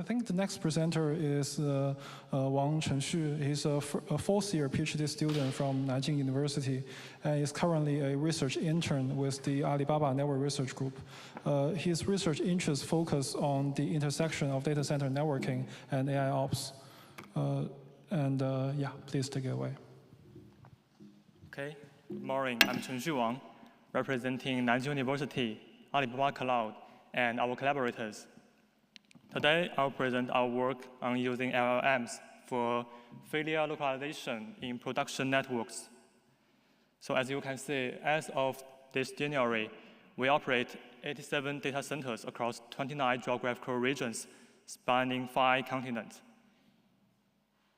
I think the next presenter is Wang Chenxu. He's a fourth-year PhD student from Nanjing University and is currently a research intern with the Alibaba Network Research Group. His research interests focus on the intersection of data center networking and AI ops. Yeah, please take it away. Okay, good morning. I'm Chenxu Wang, representing Nanjing University, Alibaba Cloud, and our collaborators. Today, I'll present our work on using LLMs for failure localization in production networks. So as you can see, as of this January, we operate 87 data centers across 29 geographical regions spanning 5 continents.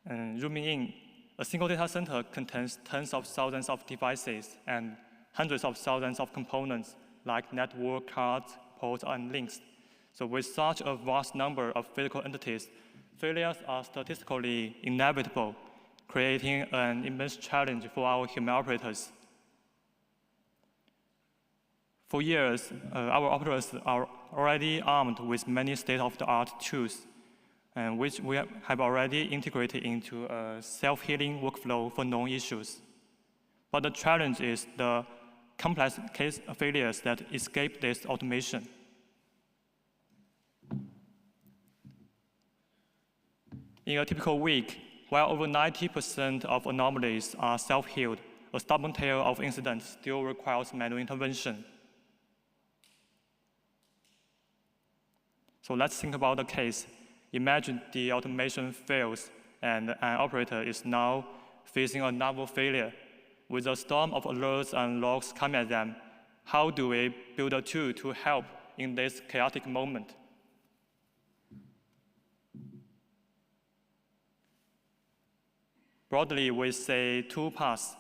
And zooming in, a single data center contains tens of thousands of devices and hundreds of thousands of components like network cards, ports, and links. So with such a vast number of physical entities, failures are statistically inevitable, creating an immense challenge for our human operators. For years, our operators are already armed with many state-of-the-art tools, which we have already integrated into a self-healing workflow for known issues. But the challenge is the complex case failures that escape this automation. In a typical week, while over 90% of anomalies are self-healed, a stubborn tail of incidents still requires manual intervention. So let's think about the case. Imagine the automation fails and an operator is now facing another failure. With a storm of alerts and logs coming at them, how do we build a tool to help in this chaotic moment? Broadly, we say 2 paths.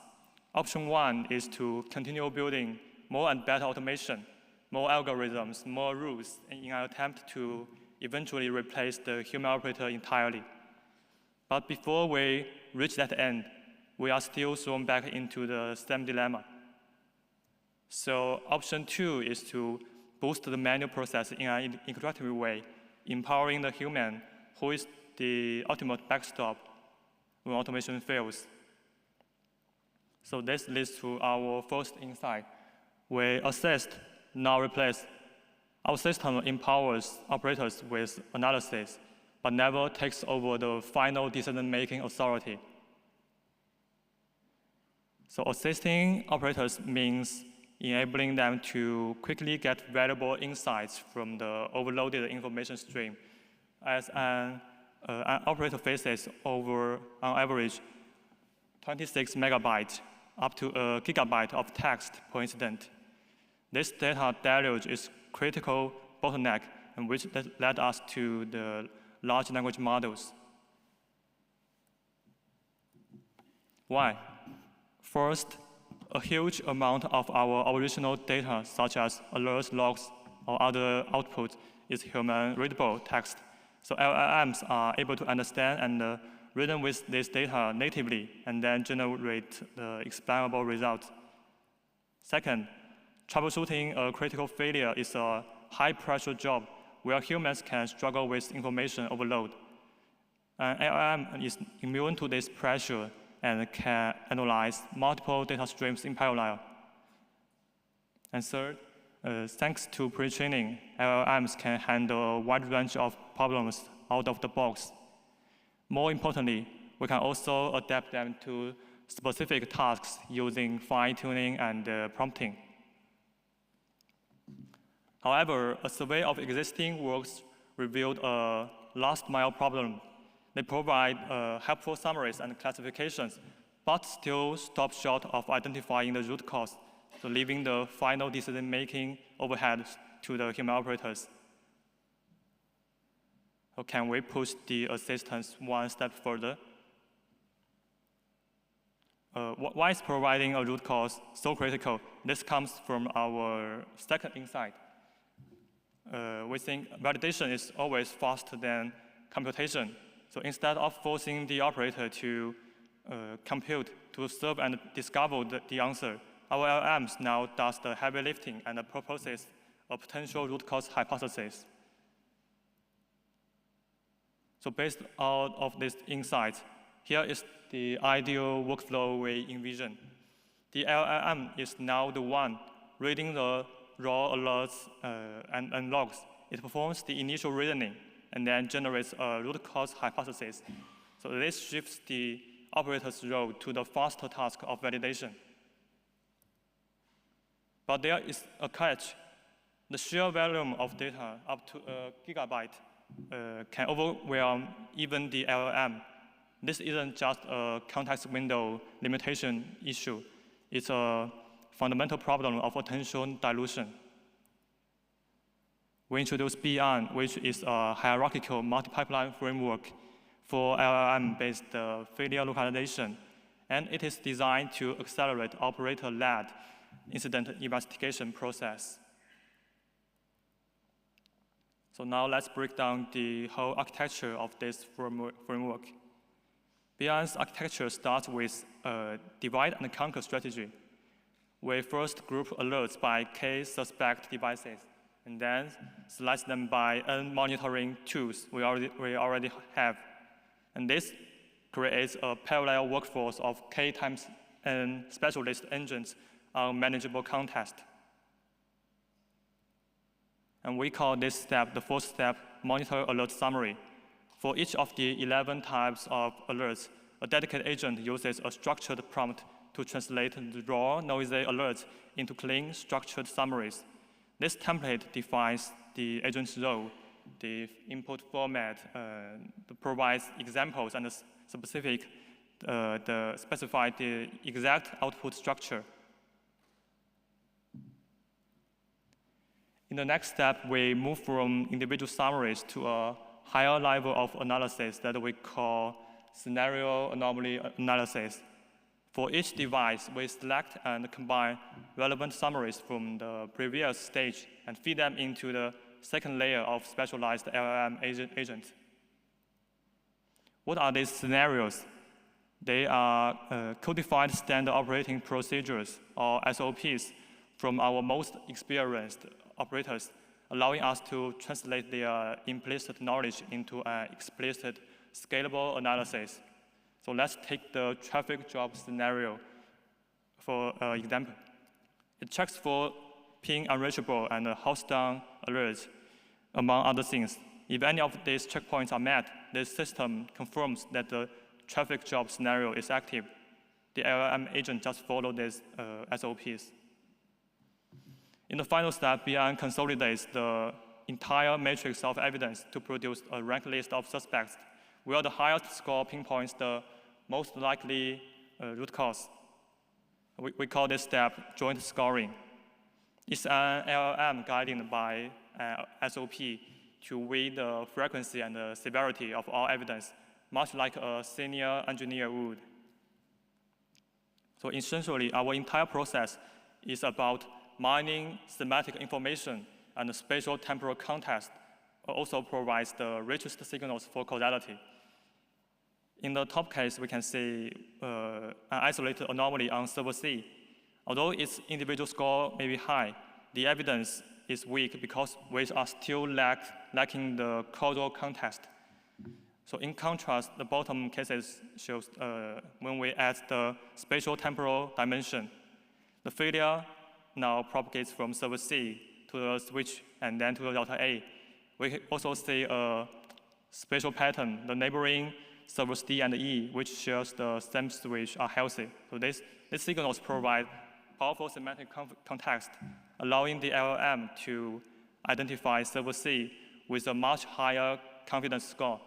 Option 1 is to continue building more and better automation, more algorithms, more rules, in an attempt to eventually replace the human operator entirely. But before we reach that end, we are still thrown back into the same dilemma. So option 2 is to boost the manual process in an interactive way, empowering the human, who is the ultimate backstop when automation fails. So this leads to our first insight. We assist, now replace. Our system empowers operators with analysis, but never takes over the final decision-making authority. So assisting operators means enabling them to quickly get valuable insights from the overloaded information stream. As an operator faces over, on average, 26 megabytes up to a gigabyte of text per incident. This data deluge is critical bottleneck, and which led us to the large language models. Why? First, a huge amount of our original data, such as alerts, logs, or other outputs, is human-readable text. So LLMs are able to understand and reason with this data natively, and then generate the explainable results. Second, troubleshooting a critical failure is a high-pressure job where humans can struggle with information overload. An LLM is immune to this pressure and can analyze multiple data streams in parallel. And third, thanks to pre-training, LLMs can handle a wide range of problems out of the box. More importantly, we can also adapt them to specific tasks using fine-tuning and prompting. However, a survey of existing works revealed a last-mile problem. They provide helpful summaries and classifications, but still stop short of identifying the root cause, so leaving the final decision-making overhead to the human operators. So can we push the assistance one step further? Why is providing a root cause so critical? This comes from our second insight. We think validation is always faster than computation. So instead of forcing the operator to compute to serve and discover the answer, our LLMs now does the heavy lifting and proposes a potential root cause hypothesis. So based out of this insight, here is the ideal workflow we envision. The LLM is now the one reading the raw alerts and logs. It performs the initial reasoning and then generates a root cause hypothesis. So this shifts the operator's role to the faster task of validation. But there is a catch. The sheer volume of data, up to a gigabyte, can overwhelm even the LLM. This isn't just a context window limitation issue. It's a fundamental problem of attention dilution. We introduced BEYOND, which is a hierarchical multi-pipeline framework for LLM-based failure localization, and it is designed to accelerate operator-led incident investigation process. So now let's break down the whole architecture of this framework. BEYOND's architecture starts with a divide and conquer strategy. We first group alerts by K suspect devices, and then slice them by N monitoring tools we already have. And this creates a parallel workforce of K times N specialist engines on manageable context. And we call this step, the fourth step, monitor alert summary. For each of the 11 types of alerts, a dedicated agent uses a structured prompt to translate the raw, noisy alerts into clean, structured summaries. This template defines the agent's role, the input format, provides examples and specify the exact output structure. In the next step, we move from individual summaries to a higher level of analysis that we call scenario anomaly analysis. For each device, we select and combine relevant summaries from the previous stage and feed them into the second layer of specialized LLM agents. What are these scenarios? They are codified standard operating procedures, or SOPs, from our most experienced operators, allowing us to translate their implicit knowledge into an explicit, scalable analysis. So let's take the traffic drop scenario for example. It checks for ping unreachable and house down alerts, among other things. If any of these checkpoints are met, the system confirms that the traffic drop scenario is active. The LLM agent just follows these SOPs. In the final step, BEYOND consolidates the entire matrix of evidence to produce a ranked list of suspects, where the highest score pinpoints the most likely root cause. We call this step joint scoring. It's an LLM guided by SOP to weigh the frequency and the severity of all evidence, much like a senior engineer would. So essentially, our entire process is about mining semantic information and spatial temporal context also provides the richest signals for causality. In the top case, we can see an isolated anomaly on server C. Although its individual score may be high, the evidence is weak because we are still lacking the causal context. So in contrast, the bottom cases shows when we add the spatial temporal dimension, the failure now propagates from server C to the switch and then to the router A. We also see a spatial pattern. The neighboring servers D and E, which shares the same switch, are healthy. So these signals provide powerful semantic context, allowing the LLM to identify server C with a much higher confidence score.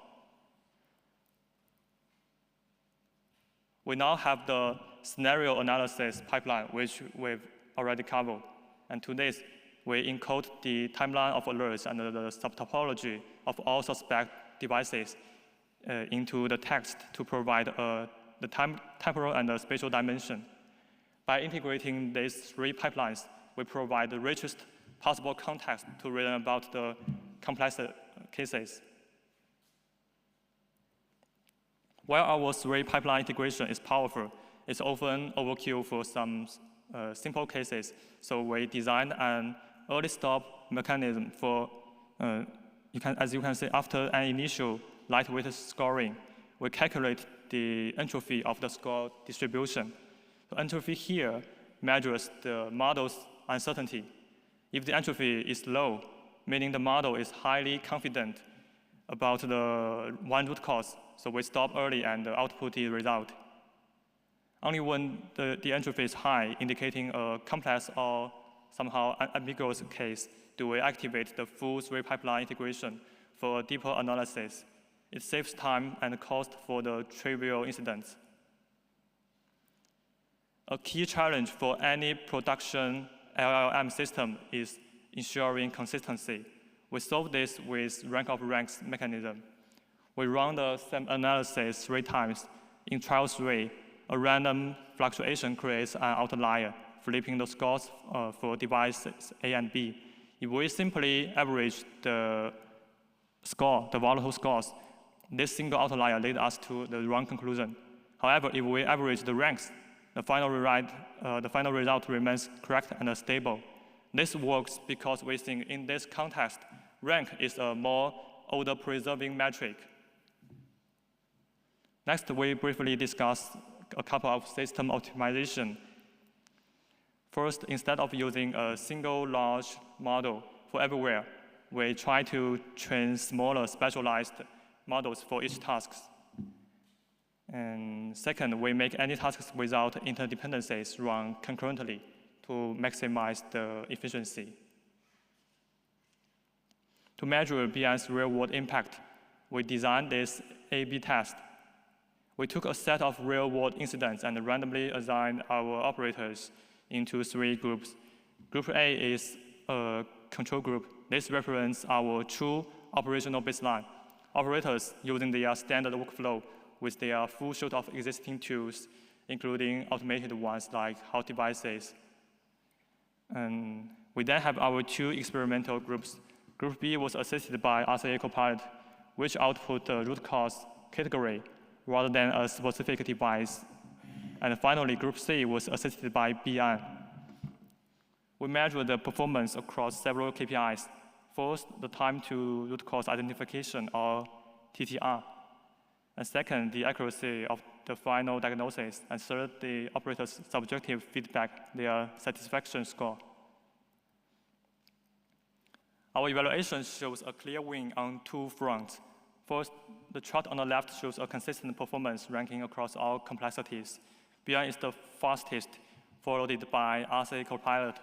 We now have the scenario analysis pipeline, which we've already covered. And to this, we encode the timeline of alerts and the subtopology of all suspect devices into the text to provide the temporal and the spatial dimension. By integrating these three pipelines, we provide the richest possible context to reason about the complex cases. While our three pipeline integration is powerful, it's often overkill for some simple cases. So we designed an early stop mechanism for, as you can see, after an initial lightweight scoring, we calculate the entropy of the score distribution. So entropy here measures the model's uncertainty. If the entropy is low, meaning the model is highly confident about the one root cause, so we stop early and output the result. Only when the entropy is high, indicating a complex or somehow ambiguous case, do we activate the full three-pipeline integration for a deeper analysis. It saves time and cost for the trivial incidents. A key challenge for any production LLM system is ensuring consistency. We solve this with rank of ranks mechanism. We run the same analysis 3 times. In trial 3, a random fluctuation creates an outlier, flipping the scores for devices A and B. If we simply average the score, the volatile scores, this single outlier leads us to the wrong conclusion. However, if we average the ranks, the final result remains correct and stable. This works because we think in this context, rank is a more order-preserving metric. Next, we briefly discuss a couple of system optimization. First, instead of using a single large model for everywhere, we try to train smaller specialized models for each task. And second, we make any tasks without interdependencies run concurrently to maximize the efficiency. To measure BN's real-world impact, we designed this A/B test. We took a set of real-world incidents and randomly assigned our operators into 3 groups. Group A is a control group. This represents our true operational baseline. Operators using their standard workflow with their full suite of existing tools, including automated ones like hot devices. And we then have our 2 experimental groups. Group B was assisted by RCA Copilot, which output the root cause category rather than a specific device. And finally, Group C was assisted by BN. We measure the performance across several KPIs. First, the time to root cause identification, or TTR. And second, the accuracy of the final diagnosis. And third, the operator's subjective feedback, their satisfaction score. Our evaluation shows a clear win on 2 fronts. First, the chart on the left shows a consistent performance ranking across all complexities. BN is the fastest, followed by RCA Copilot,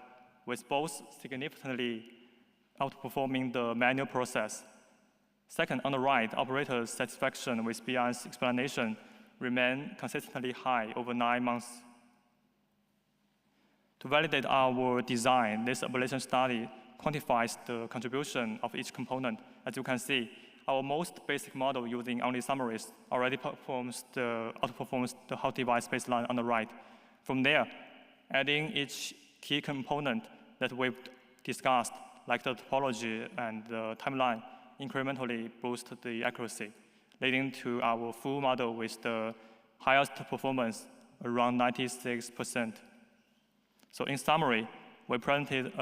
with both significantly outperforming the manual process. Second, on the right, operator satisfaction with BN's explanation remain consistently high over 9 months. To validate our design, this ablation study quantifies the contribution of each component. As you can see, our most basic model using only summaries already outperforms the hot device baseline on the right. From there, adding each key component that we've discussed, like the topology and the timeline, incrementally boost the accuracy, leading to our full model with the highest performance, around 96%. So in summary, we presented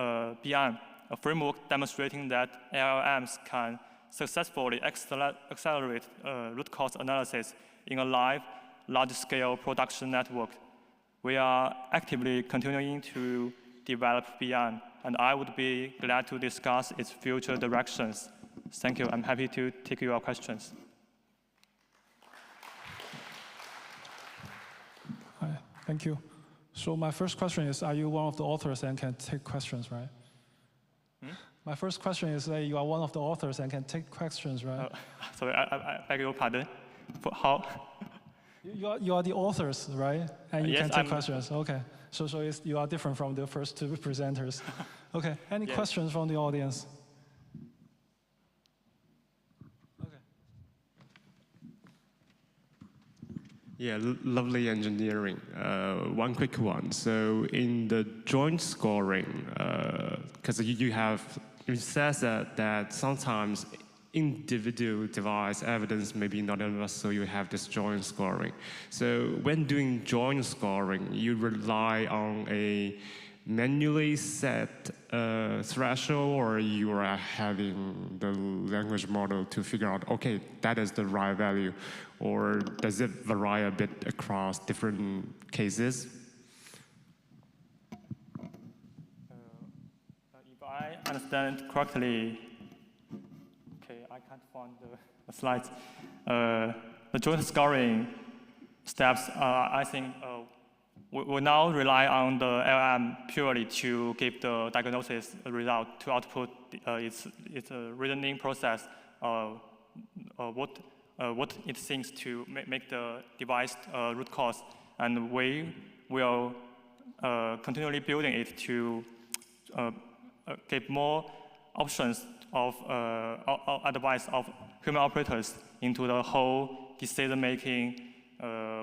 BN, a framework demonstrating that LLMs can successfully accelerate root cause analysis in a live, large-scale production network. We are actively continuing to develop BN, and I would be glad to discuss its future directions. Thank you. I'm happy to take your questions. Hi, thank you. So my first question is, are you one of the authors and can take questions, right? My first question is, you are one of the authors and can take questions, right? Sorry, I beg your pardon. For how? You are the authors, right? And you Yes, can take questions. Okay. So you are different from the first 2 presenters. Okay. Any questions from the audience? Okay. Yeah, lovely engineering. One quick one. So in the joint scoring, because it says that sometimes individual device evidence may be not enough, so you have this joint scoring. So when doing joint scoring, you rely on a manually set a threshold, or you are having the language model to figure out, okay, that is the right value, or does it vary a bit across different cases? If I understand correctly, okay, I can't find the slides. The joint scoring steps, I think we now rely on the LLM purely to give the diagnosis result to output its reasoning process, what it thinks to make the device root cause, and we will continually building it to give more options of advice of human operators into the whole decision-making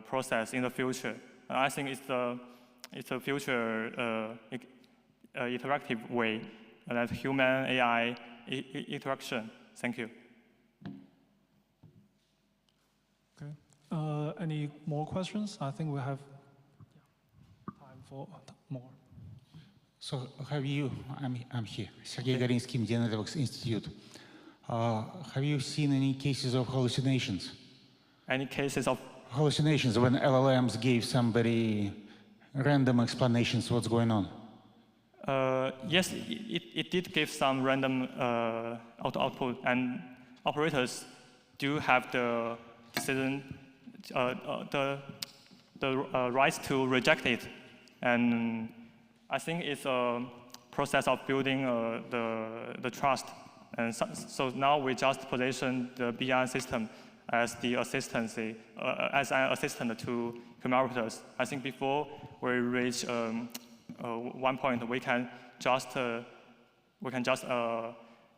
process in the future. I think it's a future interactive way that human AI interaction. Thank you. Okay. Any more questions? I think we have time for more. So have you, I'm here, Sergey Gorinsky, Media Networks Institute. Have you seen any cases of hallucinations? Any cases of hallucinations when LLMs gave somebody random explanations what's going on? Yes, it did give some random output, and operators do have the decision, the right to reject it. And I think it's a process of building the trust. And so now we just position the BI system as the assistance, as an assistant to human operators. I think before we reach one point, we can just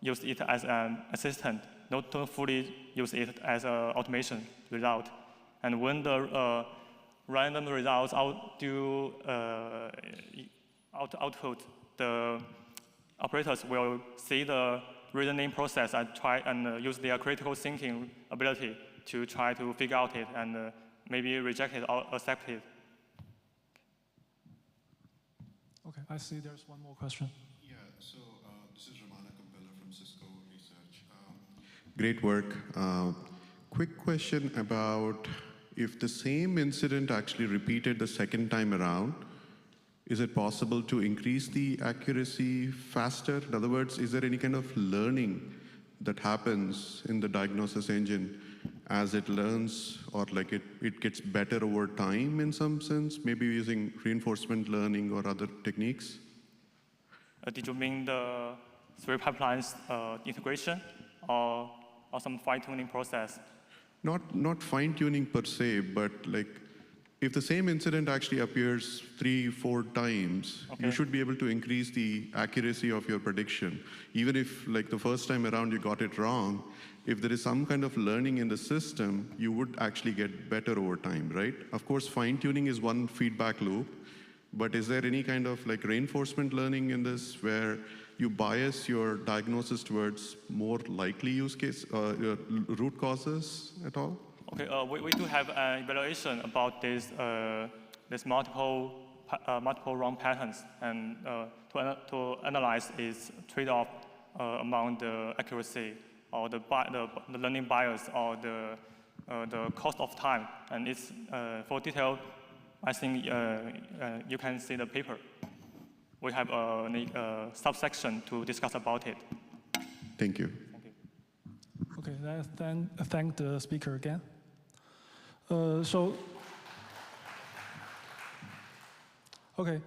use it as an assistant, not to fully use it as an automation result. And when the random results output, the operators will see the reasoning process and try and use their critical thinking ability to try to figure out it and maybe reject it or accept it. Okay, I see there's one more question. Yeah, so this is Ramana Kumpella from Cisco Research. Great work. Quick question about if the same incident actually repeated the second time around, is it possible to increase the accuracy faster? In other words, is there any kind of learning that happens in the diagnosis engine as it learns, or like it gets better over time in some sense, maybe using reinforcement learning or other techniques? Did you mean the three pipelines integration or some fine-tuning process? Not fine-tuning per se, but like if the same incident actually appears 3-4 times, okay, you should be able to increase the accuracy of your prediction. Even if like the first time around you got it wrong, if there is some kind of learning in the system, you would actually get better over time, right? Of course, fine-tuning is one feedback loop, but is there any kind of like reinforcement learning in this where you bias your diagnosis towards more likely use case, root causes at all? Okay, we do have an evaluation about this multiple wrong patterns, and to analyze its trade-off among the accuracy or the learning bias or the cost of time. And it's for detail, I think you can see the paper. We have a subsection to discuss about it. Thank you. Thank you. Okay, then thank the speaker again. Okay.